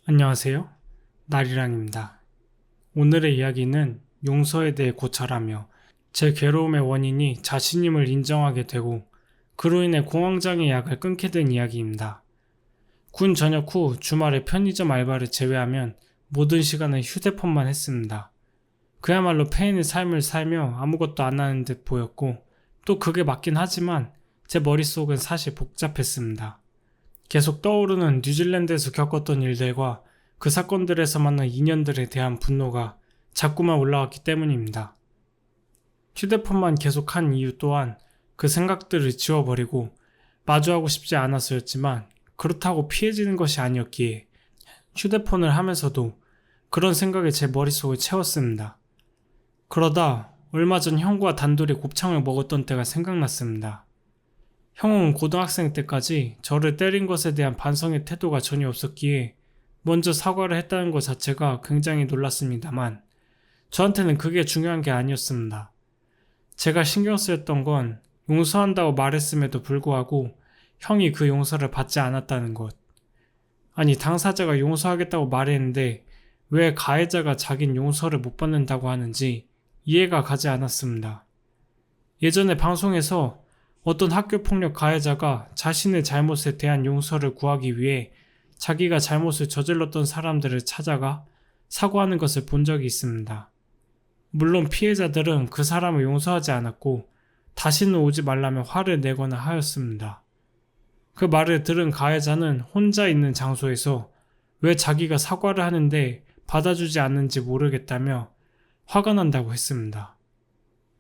안녕하세요. 나리랑입니다. 오늘의 이야기는 용서에 대해 고찰하며 제 괴로움의 원인이 자신임을 인정하게 되고 그로 인해 공황장애 약을 끊게 된 이야기입니다. 군 전역 후 주말에 편의점 알바를 제외하면 모든 시간을 휴대폰만 했습니다. 그야말로 폐인의 삶을 살며 아무것도 안 하는 듯 보였고 또 그게 맞긴 하지만 제 머릿속은 사실 복잡했습니다. 계속 떠오르는 뉴질랜드에서 겪었던 일들과 그 사건들에서 만난 인연들에 대한 분노가 자꾸만 올라왔기 때문입니다. 휴대폰만 계속한 이유 또한 그 생각들을 지워버리고 마주하고 싶지 않아서였지만 그렇다고 피해지는 것이 아니었기에 휴대폰을 하면서도 그런 생각이 제 머릿속을 채웠습니다. 그러다 얼마 전 형과 단둘이 곱창을 먹었던 때가 생각났습니다. 형은 고등학생 때까지 저를 때린 것에 대한 반성의 태도가 전혀 없었기에 먼저 사과를 했다는 것 자체가 굉장히 놀랐습니다만 저한테는 그게 중요한 게 아니었습니다. 제가 신경 쓰였던 건 용서한다고 말했음에도 불구하고 형이 그 용서를 받지 않았다는 것. 아니, 당사자가 용서하겠다고 말했는데 왜 가해자가 자긴 용서를 못 받는다고 하는지 이해가 가지 않았습니다. 예전에 방송에서 어떤 학교폭력 가해자가 자신의 잘못에 대한 용서를 구하기 위해 자기가 잘못을 저질렀던 사람들을 찾아가 사과하는 것을 본 적이 있습니다. 물론 피해자들은 그 사람을 용서하지 않았고 다시는 오지 말라며 화를 내거나 하였습니다. 그 말을 들은 가해자는 혼자 있는 장소에서 왜 자기가 사과를 하는데 받아주지 않는지 모르겠다며 화가 난다고 했습니다.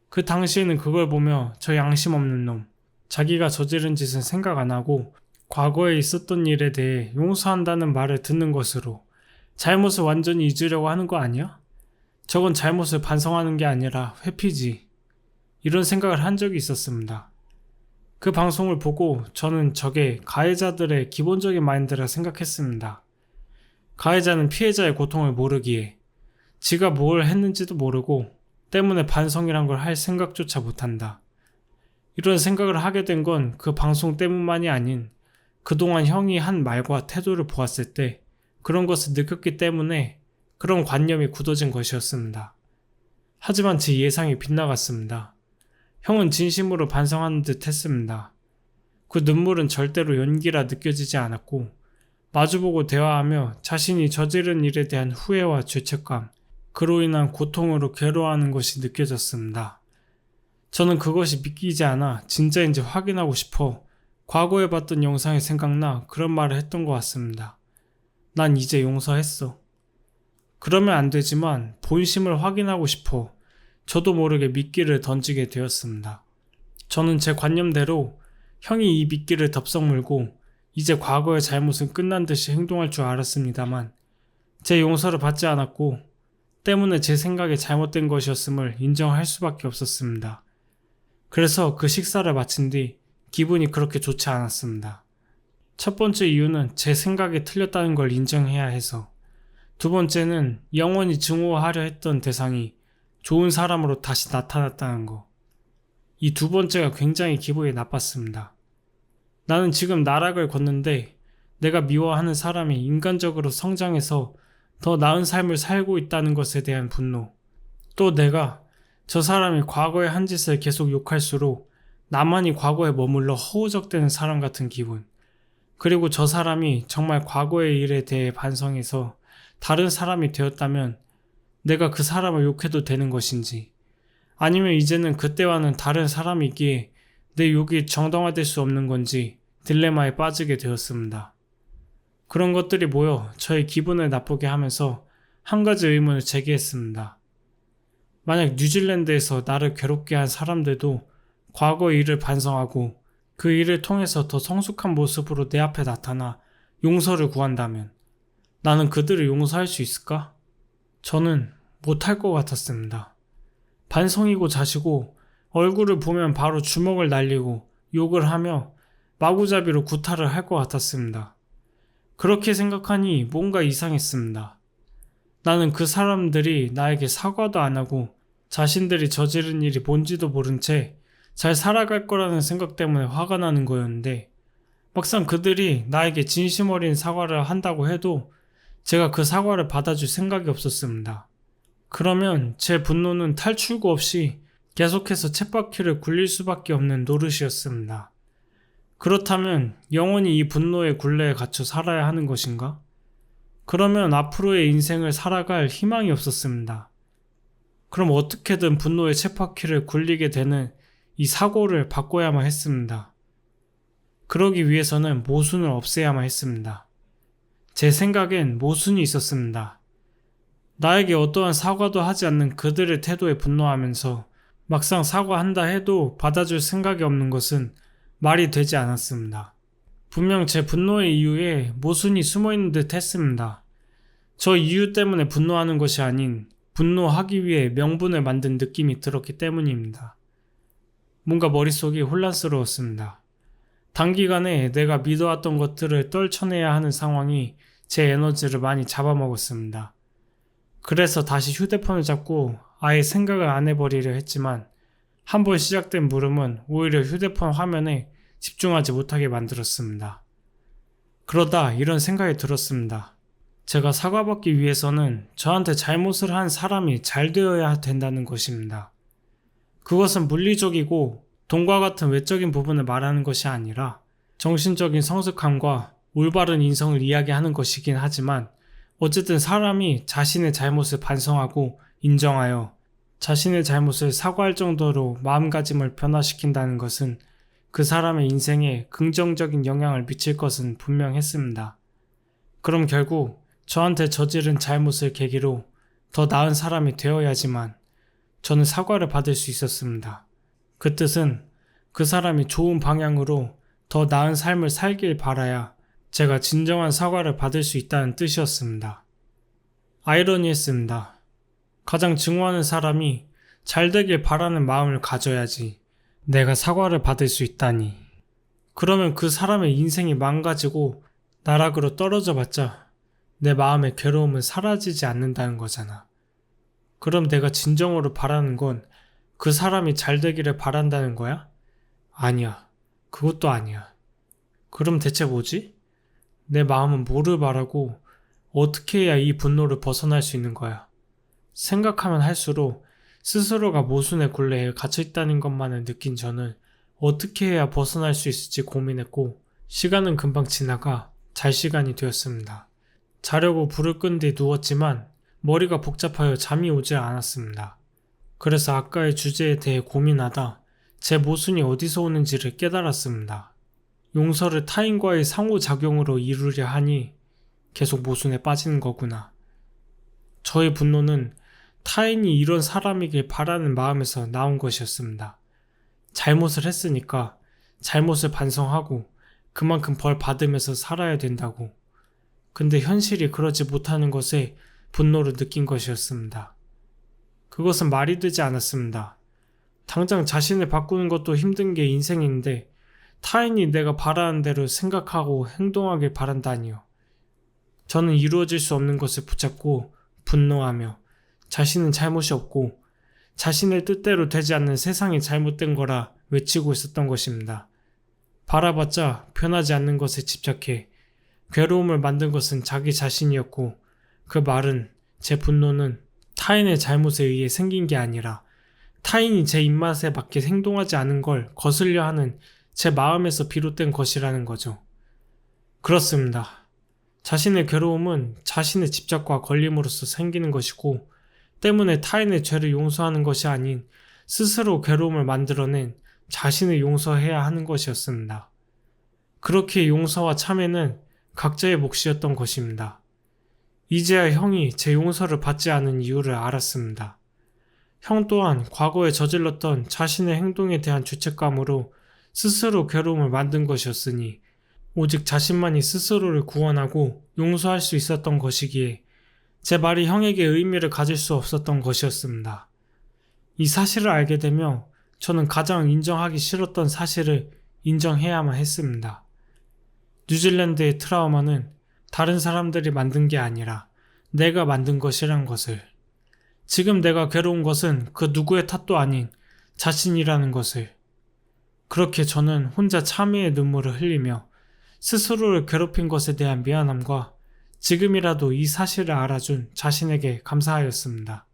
그 당시에는 그걸 보며 저 양심 없는 놈, 자기가 저지른 짓은 생각 안 하고 과거에 있었던 일에 대해 용서한다는 말을 듣는 것으로 잘못을 완전히 잊으려고 하는 거 아니야? 저건 잘못을 반성하는 게 아니라 회피지. 이런 생각을 한 적이 있었습니다. 그 방송을 보고 저는 저게 가해자들의 기본적인 마인드라 생각했습니다. 가해자는 피해자의 고통을 모르기에 지가 뭘 했는지도 모르고 때문에 반성이란 걸 할 생각조차 못한다. 이런 생각을 하게 된 건 그 방송 때문만이 아닌 그동안 형이 한 말과 태도를 보았을 때 그런 것을 느꼈기 때문에 그런 관념이 굳어진 것이었습니다. 하지만 제 예상이 빗나갔습니다. 형은 진심으로 반성하는 듯 했습니다. 그 눈물은 절대로 연기라 느껴지지 않았고 마주보고 대화하며 자신이 저지른 일에 대한 후회와 죄책감, 그로 인한 고통으로 괴로워하는 것이 느껴졌습니다. 저는 그것이 믿기지 않아 진짜인지 확인하고 싶어 과거에 봤던 영상이 생각나 그런 말을 했던 것 같습니다. 난 이제 용서했어. 그러면 안 되지만 본심을 확인하고 싶어 저도 모르게 미끼를 던지게 되었습니다. 저는 제 관념대로 형이 이 미끼를 덥석 물고 이제 과거의 잘못은 끝난 듯이 행동할 줄 알았습니다만 제 용서를 받지 않았고 때문에 제 생각이 잘못된 것이었음을 인정할 수밖에 없었습니다. 그래서 그 식사를 마친 뒤 기분이 그렇게 좋지 않았습니다. 첫 번째 이유는 제 생각이 틀렸다는 걸 인정해야 해서, 두 번째는 영원히 증오하려 했던 대상이 좋은 사람으로 다시 나타났다는 거. 이 두 번째가 굉장히 기분이 나빴습니다. 나는 지금 나락을 걷는데 내가 미워하는 사람이 인간적으로 성장해서 더 나은 삶을 살고 있다는 것에 대한 분노, 또 내가 저 사람이 과거에 한 짓을 계속 욕할수록 나만이 과거에 머물러 허우적대는 사람 같은 기분, 그리고 저 사람이 정말 과거의 일에 대해 반성해서 다른 사람이 되었다면 내가 그 사람을 욕해도 되는 것인지, 아니면 이제는 그때와는 다른 사람이기에 내 욕이 정당화될 수 없는 건지 딜레마에 빠지게 되었습니다. 그런 것들이 모여 저의 기분을 나쁘게 하면서 한 가지 의문을 제기했습니다. 만약 뉴질랜드에서 나를 괴롭게 한 사람들도 과거의 일을 반성하고 그 일을 통해서 더 성숙한 모습으로 내 앞에 나타나 용서를 구한다면 나는 그들을 용서할 수 있을까? 저는 못할 것 같았습니다. 반성이고 자시고 얼굴을 보면 바로 주먹을 날리고 욕을 하며 마구잡이로 구타를 할 것 같았습니다. 그렇게 생각하니 뭔가 이상했습니다. 나는 그 사람들이 나에게 사과도 안 하고 자신들이 저지른 일이 뭔지도 모른 채 잘 살아갈 거라는 생각 때문에 화가 나는 거였는데, 막상 그들이 나에게 진심 어린 사과를 한다고 해도 제가 그 사과를 받아줄 생각이 없었습니다. 그러면 제 분노는 탈출구 없이 계속해서 쳇바퀴를 굴릴 수밖에 없는 노릇이었습니다. 그렇다면 영원히 이 분노의 굴레에 갇혀 살아야 하는 것인가? 그러면 앞으로의 인생을 살아갈 희망이 없었습니다. 그럼 어떻게든 분노의 쳇바퀴를 굴리게 되는 이 사고를 바꿔야만 했습니다. 그러기 위해서는 모순을 없애야만 했습니다. 제 생각엔 모순이 있었습니다. 나에게 어떠한 사과도 하지 않는 그들의 태도에 분노하면서 막상 사과한다 해도 받아줄 생각이 없는 것은 말이 되지 않았습니다. 분명 제 분노의 이유에 모순이 숨어있는 듯 했습니다. 저 이유 때문에 분노하는 것이 아닌 분노하기 위해 명분을 만든 느낌이 들었기 때문입니다. 뭔가 머릿속이 혼란스러웠습니다. 단기간에 내가 믿어왔던 것들을 떨쳐내야 하는 상황이 제 에너지를 많이 잡아먹었습니다. 그래서 다시 휴대폰을 잡고 아예 생각을 안 해버리려 했지만 한번 시작된 물음은 오히려 휴대폰 화면에 집중하지 못하게 만들었습니다. 그러다 이런 생각이 들었습니다. 제가 사과받기 위해서는 저한테 잘못을 한 사람이 잘 되어야 된다는 것입니다. 그것은 물리적이고 돈과 같은 외적인 부분을 말하는 것이 아니라 정신적인 성숙함과 올바른 인성을 이야기하는 것이긴 하지만 어쨌든 사람이 자신의 잘못을 반성하고 인정하여 자신의 잘못을 사과할 정도로 마음가짐을 변화시킨다는 것은 그 사람의 인생에 긍정적인 영향을 미칠 것은 분명했습니다. 그럼 결국 저한테 저지른 잘못을 계기로 더 나은 사람이 되어야지만 저는 사과를 받을 수 있었습니다. 그 뜻은 그 사람이 좋은 방향으로 더 나은 삶을 살길 바라야 제가 진정한 사과를 받을 수 있다는 뜻이었습니다. 아이러니했습니다. 가장 증오하는 사람이 잘 되길 바라는 마음을 가져야지 내가 사과를 받을 수 있다니. 그러면 그 사람의 인생이 망가지고 나락으로 떨어져 봤자 내 마음의 괴로움은 사라지지 않는다는 거잖아. 그럼 내가 진정으로 바라는 건 그 사람이 잘 되기를 바란다는 거야? 아니야. 그것도 아니야. 그럼 대체 뭐지? 내 마음은 뭐를 바라고 어떻게 해야 이 분노를 벗어날 수 있는 거야? 생각하면 할수록 스스로가 모순의 굴레에 갇혀있다는 것만을 느낀 저는 어떻게 해야 벗어날 수 있을지 고민했고 시간은 금방 지나가 잘 시간이 되었습니다. 자려고 불을 끈 뒤 누웠지만 머리가 복잡하여 잠이 오지 않았습니다. 그래서 아까의 주제에 대해 고민하다 제 모순이 어디서 오는지를 깨달았습니다. 용서를 타인과의 상호작용으로 이루려 하니 계속 모순에 빠지는 거구나. 저의 분노는 타인이 이런 사람이길 바라는 마음에서 나온 것이었습니다. 잘못을 했으니까 잘못을 반성하고 그만큼 벌 받으면서 살아야 된다고. 근데 현실이 그러지 못하는 것에 분노를 느낀 것이었습니다. 그것은 말이 되지 않았습니다. 당장 자신을 바꾸는 것도 힘든 게 인생인데 타인이 내가 바라는 대로 생각하고 행동하길 바란다니요. 저는 이루어질 수 없는 것을 붙잡고 분노하며 자신은 잘못이 없고 자신의 뜻대로 되지 않는 세상이 잘못된 거라 외치고 있었던 것입니다. 바라봤자 변하지 않는 것에 집착해 괴로움을 만든 것은 자기 자신이었고 그 말은 제 분노는 타인의 잘못에 의해 생긴 게 아니라 타인이 제 입맛에 맞게 행동하지 않은 걸 거슬려 하는 제 마음에서 비롯된 것이라는 거죠. 그렇습니다. 자신의 괴로움은 자신의 집착과 걸림으로써 생기는 것이고 때문에 타인의 죄를 용서하는 것이 아닌 스스로 괴로움을 만들어낸 자신을 용서해야 하는 것이었습니다. 그렇게 용서와 참회는 각자의 몫이었던 것입니다. 이제야 형이 제 용서를 받지 않은 이유를 알았습니다. 형 또한 과거에 저질렀던 자신의 행동에 대한 죄책감으로 스스로 괴로움을 만든 것이었으니 오직 자신만이 스스로를 구원하고 용서할 수 있었던 것이기에 제 말이 형에게 의미를 가질 수 없었던 것이었습니다. 이 사실을 알게 되며 저는 가장 인정하기 싫었던 사실을 인정해야만 했습니다. 뉴질랜드의 트라우마는 다른 사람들이 만든 게 아니라 내가 만든 것이란 것을. 지금 내가 괴로운 것은 그 누구의 탓도 아닌 자신이라는 것을. 그렇게 저는 혼자 참회의 눈물을 흘리며 스스로를 괴롭힌 것에 대한 미안함과 지금이라도 이 사실을 알아준 자신에게 감사하였습니다.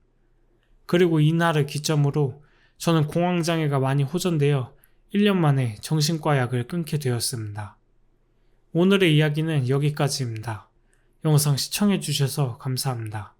그리고 이날을 기점으로 저는 공황장애가 많이 호전되어 1년 만에 정신과 약을 끊게 되었습니다. 오늘의 이야기는 여기까지입니다. 영상 시청해주셔서 감사합니다.